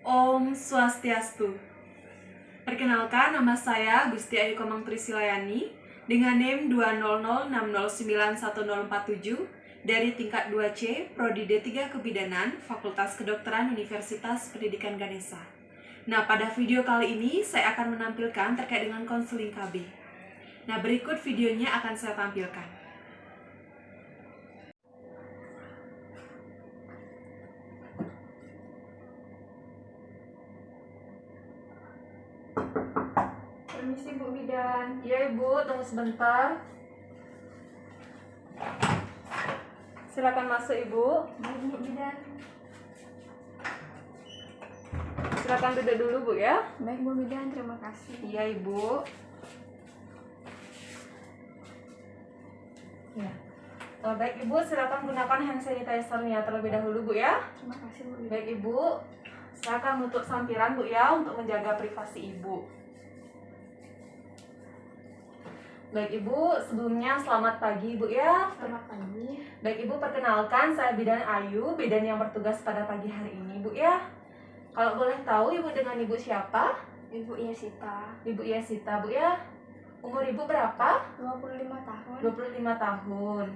Om Swastiastu. Perkenalkan, nama saya Gusti Ayu Komang Trisilayani dengan NIM 200609147 dari tingkat 2C, Prodi D3 Kebidanan, Fakultas Kedokteran Universitas Pendidikan Ganesha. Nah, pada video kali ini saya akan menampilkan terkait dengan konseling KB. Nah, berikut videonya akan saya tampilkan. Permisi Bu Bidan. Ya Ibu, tunggu sebentar. Silakan masuk Ibu. Baik Bu Bidan. Silakan duduk dulu Bu ya. Baik Bu Bidan, terima kasih. Iya Ibu. Ya. Baik Ibu, silakan gunakan hand sanitizer-nya terlebih dahulu Bu ya. Terima kasih Bu Bidan. Baik Ibu, silakan menutup sampiran Bu ya untuk menjaga privasi Ibu. Baik Ibu, sebelumnya selamat pagi Ibu ya. Selamat pagi. Baik Ibu, perkenalkan saya Bidan Ayu, bidan yang bertugas pada pagi hari ini Bu ya. Kalau boleh tahu Ibu dengan Ibu siapa? Ibu Yesita. Ibu Yesita Bu ya. Umur Ibu berapa? 25 tahun. 25 tahun.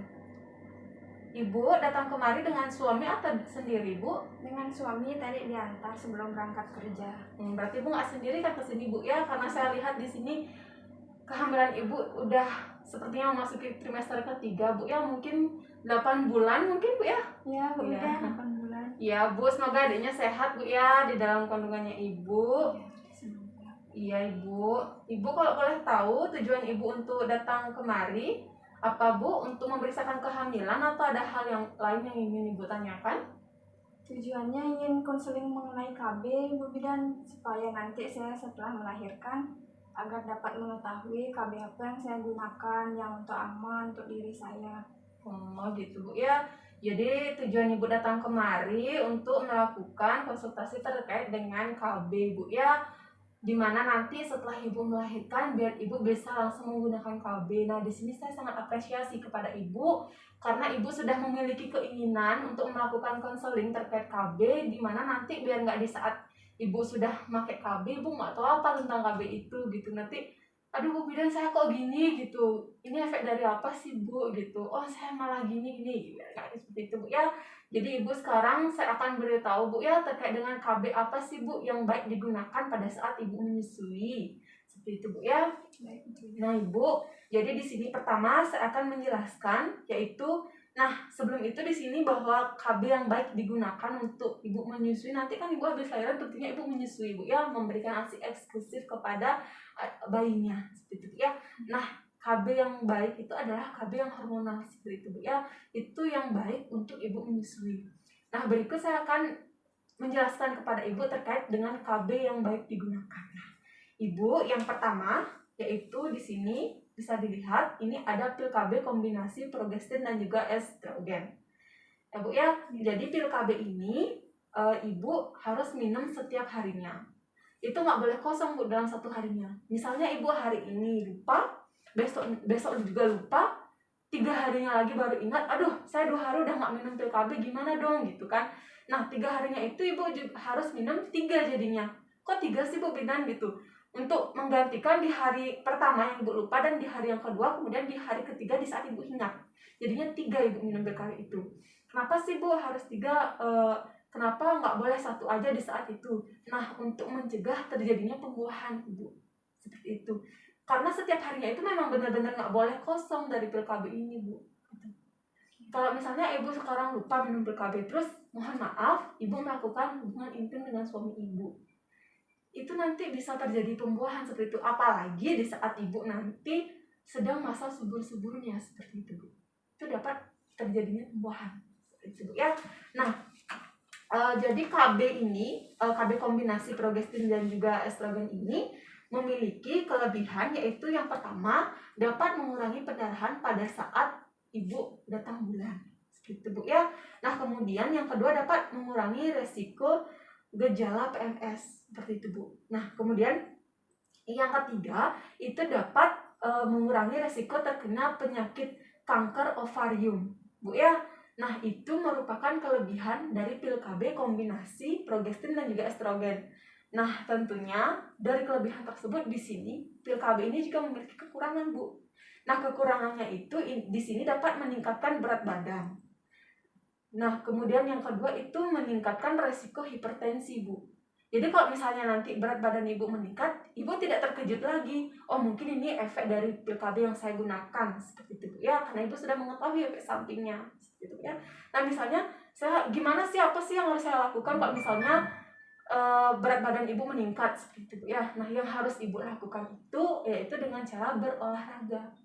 Ibu datang kemari dengan suami atau sendiri Bu? Dengan suami tadi diantar sebelum berangkat kerja. Berarti Ibu nggak sendiri kan ke sini Bu ya? Karena saya lihat di sini kehamilan Ibu udah sepertinya memasuki trimester ketiga Bu ya, mungkin 8 bulan mungkin Bu ya? Ya Bu Iya. Bidan, 8 bulan. Iya Bu, semoga adiknya sehat Bu ya di dalam kandungannya Ibu. Ya, semoga. Iya Ibu. Ibu kalau boleh tahu tujuan Ibu untuk datang kemari apa Bu? Untuk memeriksakan kehamilan atau ada hal yang lain yang ingin Ibu tanyakan? Tujuannya ingin konseling mengenai KB Bu Bidan, supaya nanti saya setelah melahirkan agar dapat mengetahui KB apa yang saya gunakan yang untuk aman untuk diri saya. Oh gitu Bu ya. Jadi tujuan Ibu datang kemari untuk melakukan konsultasi terkait dengan KB Bu ya. Dimana nanti setelah Ibu melahirkan biar Ibu bisa langsung menggunakan KB. Nah di sini saya sangat apresiasi kepada Ibu karena Ibu sudah memiliki keinginan untuk melakukan konseling terkait KB, dimana nanti biar nggak di saat Ibu sudah pakai KB, Ibu nggak tahu apa tentang KB itu gitu. Nanti, aduh Bu Bidan saya kok gini gitu. Ini efek dari apa sih Bu gitu. Oh saya malah gini kayak seperti itu Bu ya. Jadi Ibu sekarang saya akan beritahu Bu ya terkait dengan KB apa sih Bu yang baik digunakan pada saat Ibu menyusui. Seperti itu Bu ya. Baik Bu Bidan. Nah Ibu, jadi di sini pertama saya akan menjelaskan yaitu sebelum itu di sini bahwa KB yang baik digunakan untuk Ibu menyusui, nanti kan Ibu habis lahiran tentunya Ibu menyusui Bu ya, memberikan ASI eksklusif kepada bayinya seperti itu ya. Nah, KB yang baik itu adalah KB yang hormonal seperti itu Bu ya. Itu yang baik untuk Ibu menyusui. Nah, berikut saya akan menjelaskan kepada Ibu terkait dengan KB yang baik digunakan. Nah, Ibu, yang pertama yaitu di sini bisa dilihat ini ada pil KB kombinasi progestin dan juga estrogen. Ya Bu ya, jadi pil KB ini Ibu harus minum setiap harinya. Itu nggak boleh kosong Bu dalam satu harinya. Misalnya Ibu hari ini lupa, besok juga lupa, 3 harinya lagi baru ingat, aduh saya 2 hari udah nggak minum pil KB, gimana dong gitu kan. Nah 3 harinya itu Ibu juga harus minum 3 jadinya. Kok 3 sih Bu Bidan gitu? Untuk menggantikan di hari pertama yang Ibu lupa dan di hari yang kedua, kemudian di hari ketiga di saat Ibu ingat. Jadinya 3 Ibu minum pil KB itu. Kenapa sih Bu harus 3? Kenapa nggak boleh 1 aja di saat itu? Nah untuk mencegah terjadinya pembuahan Ibu. Seperti itu. Karena setiap harinya itu memang benar-benar nggak boleh kosong dari pil KB ini Bu. Gitu. Kalau misalnya Ibu sekarang lupa minum pil KB terus, mohon maaf Ibu melakukan hubungan intim dengan suami Ibu, itu nanti bisa terjadi pembuahan seperti itu. Apalagi di saat Ibu nanti sedang masa subur-suburnya seperti itu Bu. Itu dapat terjadinya pembuahan seperti itu Bu ya. Nah jadi KB ini, KB kombinasi progestin dan juga estrogen ini memiliki kelebihan, yaitu yang pertama dapat mengurangi pendarahan pada saat Ibu datang bulan seperti itu Bu ya. Nah kemudian yang kedua dapat mengurangi resiko gejala PMS seperti itu Bu. Nah kemudian yang ketiga itu dapat mengurangi resiko terkena penyakit kanker ovarium Bu ya. Nah, itu merupakan kelebihan dari pil KB kombinasi progestin dan juga estrogen. Nah, tentunya dari kelebihan tersebut di sini pil KB ini juga memiliki kekurangan, Bu. Nah, kekurangannya itu di sini dapat meningkatkan berat badan. Nah, kemudian yang kedua itu meningkatkan resiko hipertensi, Bu. Jadi kalau misalnya nanti berat badan ibu meningkat, ibu tidak terkejut lagi. Oh, mungkin ini efek dari pil KB yang saya gunakan, seperti itu, Bu. Ya, karena ibu sudah mengetahui efek sampingnya, seperti itu, ya. Nah, misalnya apa sih yang harus saya lakukan kalau misalnya berat badan ibu meningkat, seperti itu, Bu. Ya. Nah, yang harus ibu lakukan itu yaitu dengan cara berolahraga.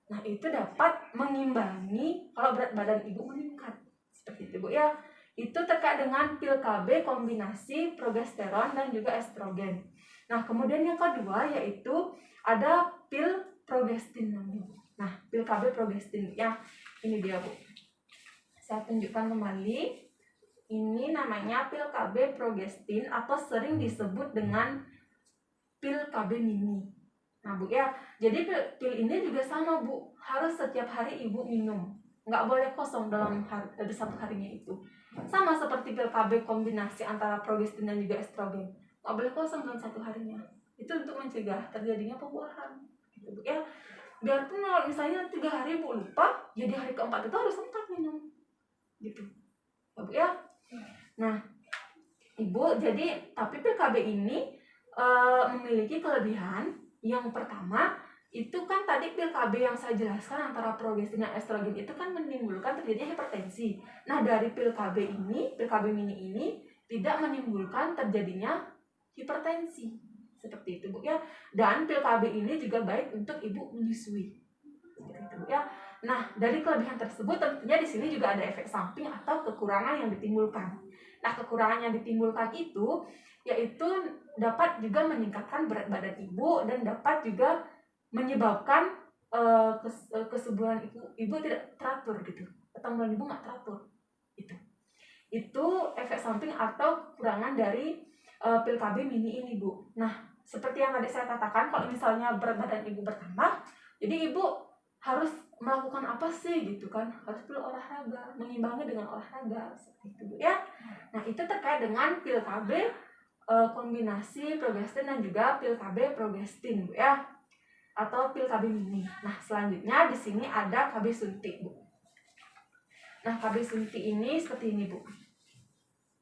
Nah, itu dapat mengimbangi kalau berat badan ibu meningkat, seperti itu, Bu. Ya. Itu terkait dengan pil KB kombinasi progesteron dan juga estrogen. Nah, kemudian yang kedua yaitu ada pil progestin namanya. Nah, pil KB progestin ya, ini dia, Bu. Saya tunjukkan kembali. Ini namanya pil KB progestin atau sering disebut dengan pil KB mini. Nah, Bu, ya. Jadi pil ini juga sama, Bu. Harus setiap hari ibu minum. Nggak boleh kosong dalam satu harinya itu. Sama seperti pil KB kombinasi antara progestin dan juga estrogen. Nggak boleh kosong dalam satu harinya. Itu untuk mencegah terjadinya pembuahan. Gitu, Bu, ya. Biarpun kalau misalnya 3 hari ibu lupa, jadi hari keempat itu harus sempat minum. Gitu. Ya, Bu, ya. Nah, ibu, tapi pil KB ini memiliki kelebihan. Yang pertama, itu kan tadi pil KB yang saya jelaskan antara progestin dan estrogen itu kan menimbulkan terjadinya hipertensi. Nah, dari pil KB mini ini tidak menimbulkan terjadinya hipertensi. Seperti itu, Bu, ya. Dan pil KB ini juga baik untuk ibu menyusui. Seperti itu, Bu, ya. Nah, dari kelebihan tersebut tentunya di sini juga ada efek samping atau kekurangan yang ditimbulkan. Nah, kekurangan yang ditimbulkan itu yaitu dapat juga meningkatkan berat badan ibu dan dapat juga menyebabkan kesuburan ibu tidak teratur gitu. Pertumbuhan ibu nggak teratur. Itu efek samping atau kekurangan dari pil KB mini ini, Bu. Nah, seperti yang tadi saya katakan, kalau misalnya berat badan ibu bertambah, jadi ibu harus melakukan apa sih gitu kan? Harus perlu olahraga, mengimbangi dengan olahraga seperti itu, Bu, ya. Nah, itu terkait dengan pil KB kombinasi progestin dan juga pil KB progestin, Bu, ya, atau pil KB mini. Nah, selanjutnya di sini ada KB suntik, Bu. Nah, KB suntik ini seperti ini, Bu.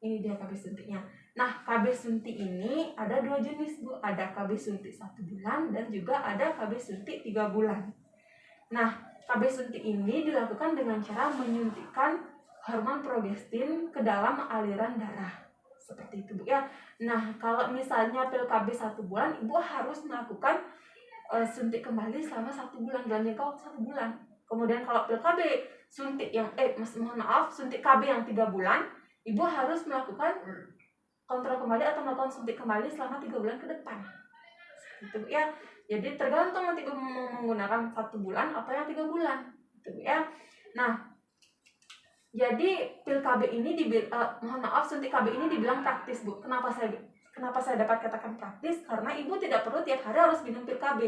Ini dia KB suntiknya. Nah, KB suntik ini ada 2 jenis, Bu. Ada KB suntik 1 bulan dan juga ada KB suntik 3 bulan. Nah, KB suntik ini dilakukan dengan cara menyuntikkan hormon progestin ke dalam aliran darah. Seperti itu, Bu, ya. Nah, kalau misalnya pil KB 1 bulan, ibu harus melakukan suntik kembali selama 1 bulan dalam jangka waktu 1 bulan. Kemudian kalau pil KB suntik suntik KB yang 3 bulan, ibu harus melakukan kontrol kembali atau melakukan suntik kembali selama 3 bulan ke depan. Gitu, Bu, ya. Jadi tergantung nanti ibu mau menggunakan 1 bulan atau yang 3 bulan. Gitu, Bu, ya. Nah, jadi pil KB ini suntik KB ini dibilang praktis, Bu. Kenapa saya dapat katakan praktis? Karena ibu tidak perlu tiap hari harus minum pil KB.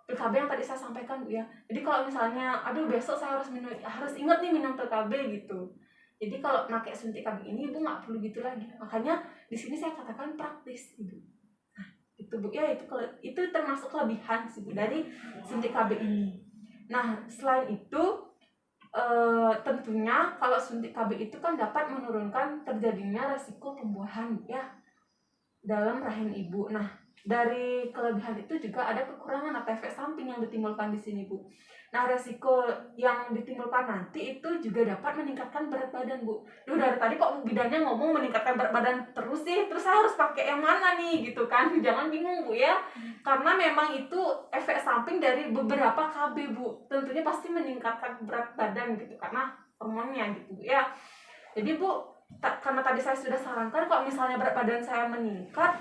Pil KB yang tadi saya sampaikan, Bu, ya. Jadi kalau misalnya, besok saya harus ingat nih minum pil KB gitu. Jadi kalau pakai suntik KB ini ibu nggak perlu gitu lagi. Makanya di sini saya katakan praktis, Ibu. Nah, itu, Bu, ya, itu termasuk kelebihan sih, Bu, dari suntik KB ini. Nah, selain itu tentunya kalau suntik KB itu kan dapat menurunkan terjadinya resiko pembuahan, ya, dalam rahim ibu. Nah, dari kelebihan itu juga ada kekurangan atau efek samping yang ditimbulkan di sini, Bu. Nah, resiko yang ditimbulkan nanti itu juga dapat meningkatkan berat badan, Bu. Dari tadi kok bidannya ngomong meningkatkan berat badan terus sih, terus saya harus pakai yang mana nih gitu kan? Jangan bingung, Bu, ya. Karena memang itu efek samping dari beberapa KB, Bu. Tentunya pasti meningkatkan berat badan gitu karena hormonnya gitu, Bu, ya. Jadi, Bu, karena tadi saya sudah sarankan kalau misalnya berat badan saya meningkat,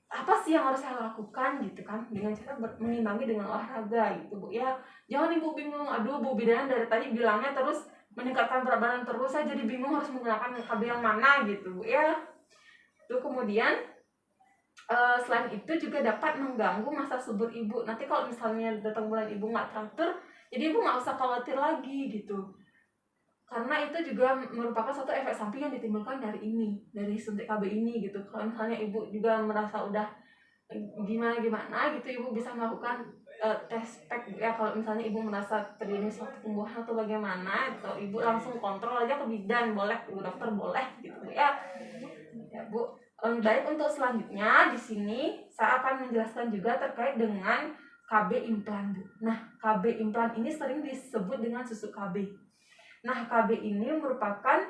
apa sih yang harus saya lakukan gitu kan, dengan cara mengimbangi dengan olahraga gitu, Bu, ya. Jangan ibu bingung, Bu bidan dari tadi bilangnya terus meningkatkan berat badan terus, saya jadi bingung harus menggunakan KB yang mana gitu, Bu, ya. Itu kemudian selain itu juga dapat mengganggu masa subur ibu. Nanti kalau misalnya datang bulan ibu nggak teratur, jadi ibu nggak usah khawatir lagi gitu. karena itu juga merupakan satu efek samping yang ditimbulkan dari suntik KB ini gitu. Kalau misalnya ibu juga merasa udah gimana gitu, ibu bisa melakukan tes pack ya. Kalau misalnya ibu merasa terjadi suatu pembuahan atau bagaimana, atau ibu langsung kontrol aja ke bidan, boleh ibu dokter, boleh gitu ya. Ya Bu. Baik, untuk selanjutnya di sini saya akan menjelaskan juga terkait dengan KB implan Bu. Nah, KB implan ini sering disebut dengan susu KB. Nah, KB ini merupakan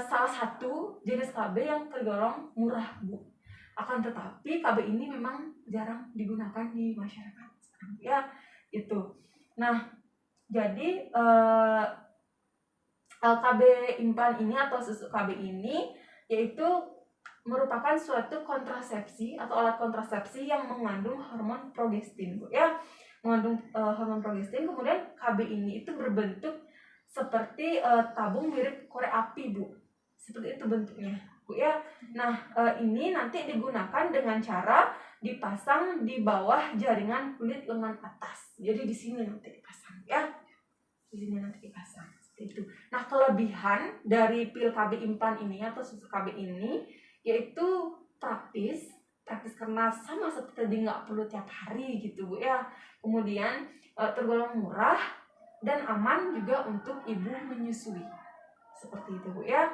salah satu jenis KB yang tergolong murah Bu. Akan tetapi KB ini memang jarang digunakan di masyarakat sekarang ya, itu. Nah, jadi KB implan ini atau susu KB ini yaitu merupakan suatu kontrasepsi atau alat kontrasepsi yang mengandung hormon progestin Bu ya. Mengandung hormon progestin. Kemudian KB ini itu berbentuk seperti tabung mirip korek api Bu. Seperti itu bentuknya Bu ya. Nah, ini nanti digunakan dengan cara dipasang di bawah jaringan kulit lengan atas. Jadi di sini nanti dipasang ya. Di sini nanti dipasang seperti itu. Nah, kelebihan dari pil KB implan ini atau susu KB ini yaitu praktis karena sama seperti nggak perlu tiap hari gitu Bu ya. Kemudian tergolong murah dan aman juga untuk ibu menyusui. Seperti itu Bu ya.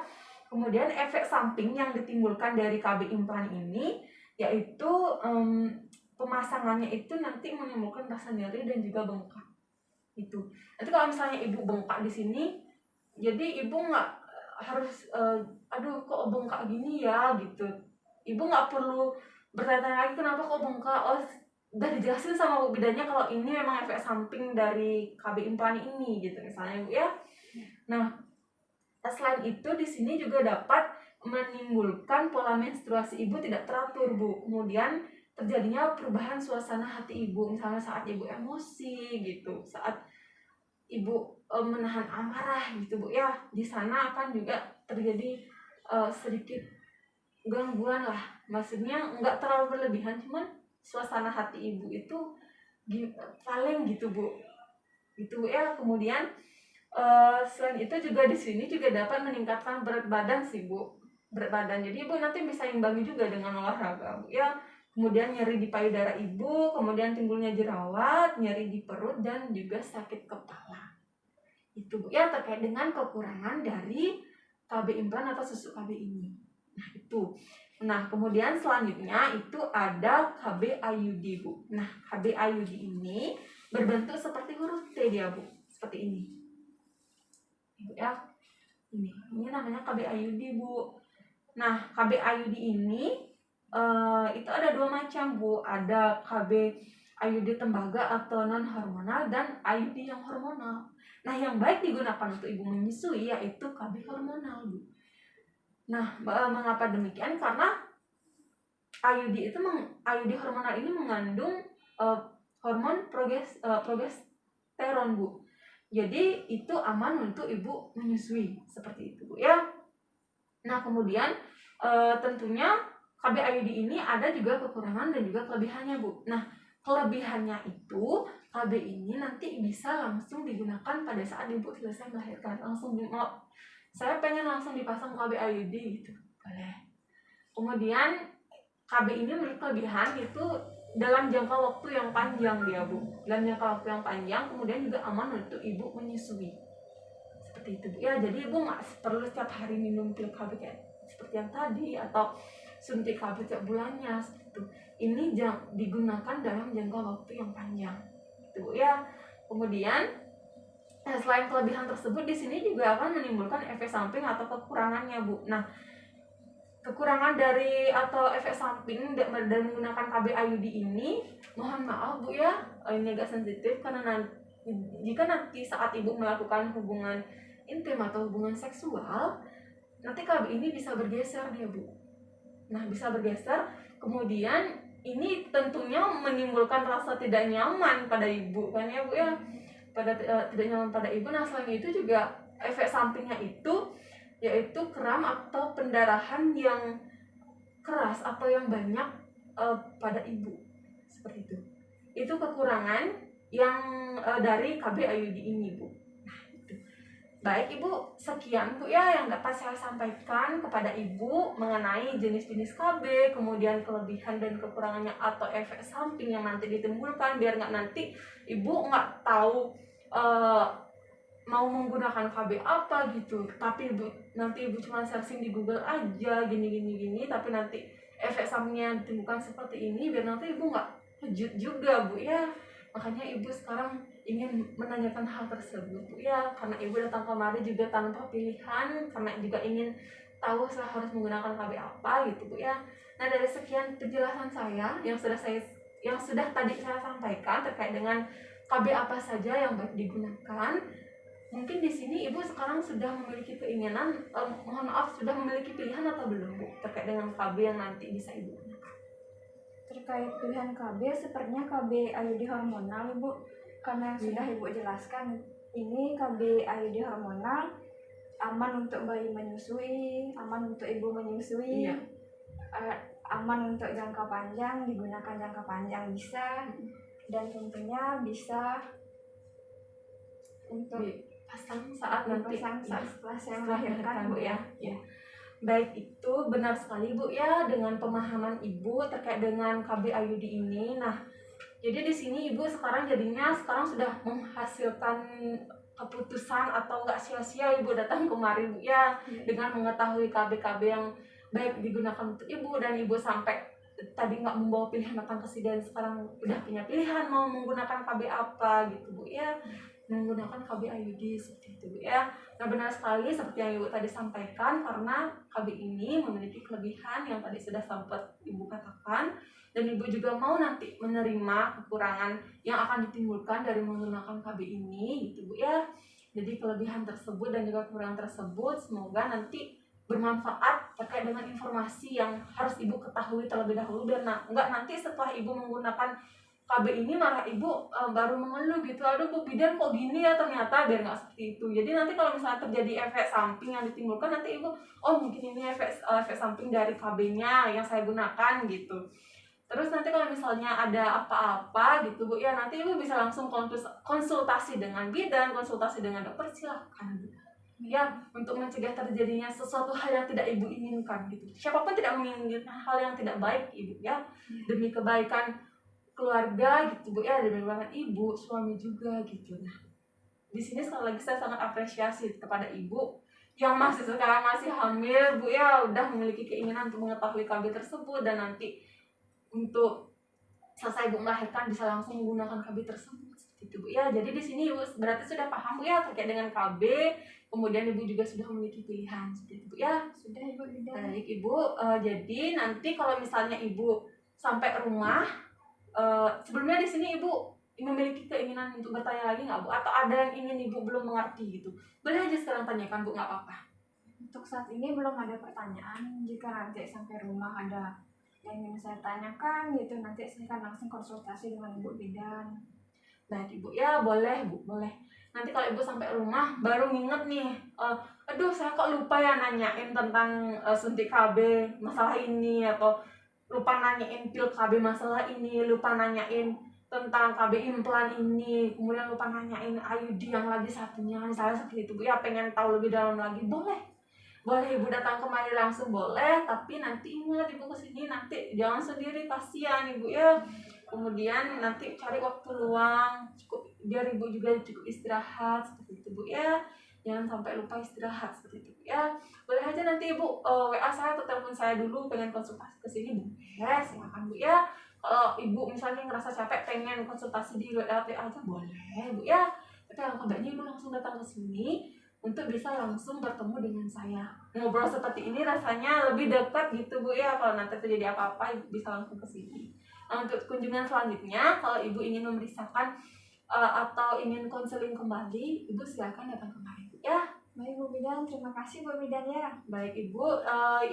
Kemudian efek samping yang ditimbulkan dari KB implan ini yaitu pemasangannya itu nanti menimbulkan rasa nyeri dan juga bengkak. Itu. Nanti kalau misalnya ibu bengkak di sini, jadi ibu nggak harus aduh kok bengkak gini ya gitu. Ibu nggak perlu bertanya-tanya lagi kenapa kok bengkak. Oh, udah dijelasin sama Bu bidannya kalau ini memang efek samping dari KB implan ini gitu misalnya Bu ya. Nah, selain itu di sini juga dapat menimbulkan pola menstruasi ibu tidak teratur Bu. Kemudian terjadinya perubahan suasana hati ibu, misalnya saat ibu emosi gitu, saat ibu menahan amarah gitu Bu ya. Di sana akan juga terjadi sedikit gangguan lah. Maksudnya nggak terlalu berlebihan, cuman suasana hati ibu itu paling gitu Bu. Gitu Bu ya. Kemudian selain itu juga di sini juga dapat meningkatkan berat badan sih Bu. Berat badan. Jadi ibu nanti bisa imbangi juga dengan olahraga Bu ya. Kemudian nyeri di payudara ibu, kemudian timbulnya jerawat, nyeri di perut dan juga sakit kepala. Itu Bu ya terkait dengan kekurangan dari KB implan atau susu KB ini. Nah, itu. Nah, kemudian selanjutnya itu ada KB IUD Bu. Nah, KB IUD ini berbentuk seperti huruf T dia Bu. Seperti ini. Ibu ya, ini namanya KB IUD Bu. Nah, KB IUD ini itu ada dua macam Bu. Ada KB IUD tembaga atau non hormonal dan IUD yang hormonal. Nah, yang baik digunakan untuk ibu menyusui yaitu KB hormonal Bu. Nah, mengapa demikian? Karena IUD hormonal ini mengandung hormon progesteron Bu. Jadi itu aman untuk ibu menyusui seperti itu Bu ya. Nah, kemudian tentunya KB IUD ini ada juga kekurangan dan juga kelebihannya Bu. Nah, kelebihannya itu KB ini nanti bisa langsung digunakan pada saat ibu selesai melahirkan. Saya pengen langsung dipasang KB IUD gitu, boleh. Kemudian KB ini memiliki kelebihan itu dalam jangka waktu yang panjang dia Bu. Dalam jangka waktu yang panjang, kemudian juga aman untuk ibu menyusui. Seperti itu Bu ya. Jadi ibu nggak perlu setiap hari minum pil KB kayak seperti yang tadi atau suntik KB tiap bulannya gitu. Ini digunakan dalam jangka waktu yang panjang. Itu Bu ya. Kemudian selain kelebihan tersebut di sini juga akan menimbulkan efek samping atau kekurangannya Bu. Nah, kekurangan dari atau efek samping dan menggunakan KB IUD ini, mohon maaf Bu ya, ini agak sensitif karena jika nanti saat ibu melakukan hubungan intim atau hubungan seksual, nanti KB ini bisa bergeser dia Bu. Nah, bisa bergeser, kemudian ini tentunya menimbulkan rasa tidak nyaman pada ibu kan ya Bu ya, tidak nyaman pada ibu. Nah, selain itu juga efek sampingnya itu yaitu kram atau pendarahan yang keras atau yang banyak pada ibu seperti itu. Itu kekurangan yang dari KB IUD ini Bu. Nah, itu. Baik Ibu, sekian Bu ya yang dapat saya sampaikan kepada Ibu mengenai jenis-jenis KB, kemudian kelebihan dan kekurangannya atau efek samping yang nanti ditimbulkan, biar nggak nanti Ibu nggak tahu mau menggunakan KB apa gitu, tapi nanti Ibu cuma searching di Google aja gini, tapi nanti efek sampingnya ditemukan seperti ini, biar nanti Ibu nggak kejut juga Bu ya. Makanya Ibu sekarang ingin menanyakan hal tersebut Bu ya, karena Ibu datang kemari juga tanpa pilihan, karena juga ingin tahu saya harus menggunakan KB apa gitu Bu ya. Nah, dari sekian penjelasan saya yang sudah tadi saya sampaikan terkait dengan KB apa saja yang baik digunakan, mungkin di sini Ibu sekarang sudah memiliki keinginan, sudah memiliki pilihan atau belum Bu terkait dengan KB yang nanti bisa Ibu gunakan? Terkait pilihan KB, sepertinya KB IUD hormonal Ibu, karena yang sudah Ibu jelaskan, ini KB IUD hormonal aman untuk bayi menyusui, aman untuk ibu menyusui, aman untuk jangka panjang, digunakan jangka panjang bisa, dan tentunya bisa untuk dipasang saat nanti setelah saya melahirkan Bu ya. Baik, itu benar sekali Bu ya dengan pemahaman Ibu terkait dengan KB IUD ini. Nah, jadi di sini Ibu sekarang sudah menghasilkan keputusan atau nggak sia-sia Ibu datang kemari Bu ya, dengan mengetahui KB-KB yang baik digunakan untuk Ibu, dan Ibu sampai tadi nggak membawa pilihan datang ke sini dan sekarang udah punya pilihan mau menggunakan KB apa gitu Bu ya, menggunakan KB IUD seperti itu Bu ya. Nah, benar sekali seperti yang Ibu tadi sampaikan, karena KB ini memiliki kelebihan yang tadi sudah sempat Ibu katakan, dan Ibu juga mau nanti menerima kekurangan yang akan ditimbulkan dari menggunakan KB ini gitu Bu ya. Jadi kelebihan tersebut dan juga kekurangan tersebut semoga nanti bermanfaat terkait dengan informasi yang harus Ibu ketahui terlebih dahulu, biar enggak nanti setelah Ibu menggunakan KB ini malah Ibu baru mengeluh gitu, aduh Bu bidan kok gini ya ternyata, biar nggak seperti itu. Jadi nanti kalau misalnya terjadi efek samping yang ditimbulkan, nanti Ibu mungkin ini efek samping dari KB-nya yang saya gunakan gitu. Terus nanti kalau misalnya ada apa-apa gitu Bu ya, nanti Ibu bisa langsung konsultasi dengan bidan, konsultasi dengan dokter, silahkan Bu ya, untuk mencegah terjadinya sesuatu hal yang tidak Ibu inginkan gitu. Siapapun tidak menginginkan hal yang tidak baik Ibu ya, demi kebaikan keluarga gitu Bu ya, demi kebaikan Ibu, suami juga gitu. Nah, di sini sekali lagi saya sangat apresiasi kepada Ibu yang sekarang masih hamil Bu ya, udah memiliki keinginan untuk mengetahui KB tersebut, dan nanti untuk selesai Ibu melahirkan bisa langsung menggunakan KB tersebut seperti itu Bu ya. Jadi di sini Ibu berarti sudah paham Bu ya terkait dengan KB, kemudian Ibu juga sudah memiliki pilihan seperti itu Bu ya. Sudah Ibu. Baik Ibu, jadi nanti kalau misalnya Ibu sampai rumah, sebelumnya di sini Ibu memiliki keinginan untuk bertanya lagi nggak Bu? Atau ada yang ingin Ibu belum mengerti gitu? Boleh aja sekarang tanyakan Bu, nggak apa-apa. Untuk saat ini belum ada pertanyaan. Jika nanti sampai rumah ada yang ingin saya tanyakan gitu, nanti saya akan langsung konsultasi dengan Ibu bidan. Baik Ibu ya, boleh Bu, boleh. Nanti kalau Ibu sampai rumah baru nginget nih, aduh saya kok lupa ya nanyain tentang suntik KB masalah ini, atau lupa nanyain pil KB masalah ini, lupa nanyain tentang KB implan ini, kemudian lupa nanyain IUD yang lagi satunya, misalnya seperti itu Bu ya, pengen tahu lebih dalam lagi, boleh Ibu datang kemari langsung boleh, tapi nanti ingat Ibu kesini nanti jangan sendiri, kasihan Ibu ya. Kemudian nanti cari waktu luang cukup, biar Ibu juga cukup istirahat seperti itu Bu ya, jangan sampai lupa istirahat seperti itu Bu ya. Boleh aja nanti Ibu WA saya atau telepon saya dulu, pengen konsultasi ke sini boleh, silakan Bu ya. Kalau Ibu misalnya ngerasa capek pengen konsultasi di WA aja boleh Bu ya, tapi alangkah baiknya Ibu langsung datang ke sini untuk bisa langsung bertemu dengan saya. Ngobrol seperti ini rasanya lebih dekat gitu Bu ya, kalau nanti terjadi apa-apa Ibu bisa langsung ke sini. Nah, untuk kunjungan selanjutnya, kalau Ibu ingin memeriksakan atau ingin konseling kembali, Ibu silakan datang kemari ya. Baik Bu bidan, terima kasih Bu bidan ya. Baik Ibu,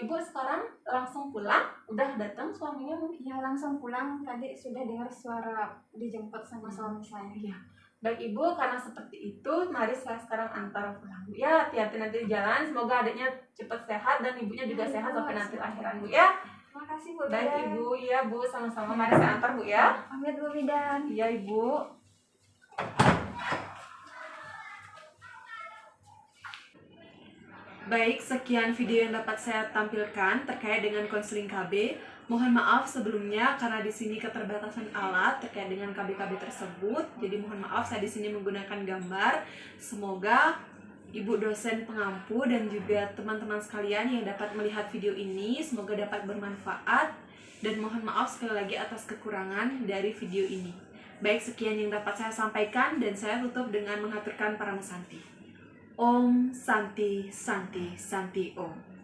Ibu sekarang langsung pulang? Udah datang suaminya mungkin? Ya, langsung pulang, tadi sudah dengar suara dijemput sama suami saya. Iya. Baik Ibu, karena seperti itu, mari saya sekarang antar pulang Bu ya. Hati-hati nanti di jalan, semoga adiknya cepat sehat dan ibunya juga sehat sampai nanti lahiran Bu ya. Terima kasih Bu bidan. Baik Ibu, iya Bu, sama-sama, mari saya antar Bu ya. Pamit Bu bidan. Iya Ibu. Baik, sekian video yang dapat saya tampilkan terkait dengan konseling KB. Mohon maaf sebelumnya karena di sini keterbatasan alat terkait dengan KB-KB tersebut. Jadi mohon maaf saya di sini menggunakan gambar. Semoga Ibu dosen pengampu dan juga teman-teman sekalian yang dapat melihat video ini semoga dapat bermanfaat, dan mohon maaf sekali lagi atas kekurangan dari video ini. Baik, sekian yang dapat saya sampaikan dan saya tutup dengan mengaturkan Paramusanti. Om Santi Santi Santi Om.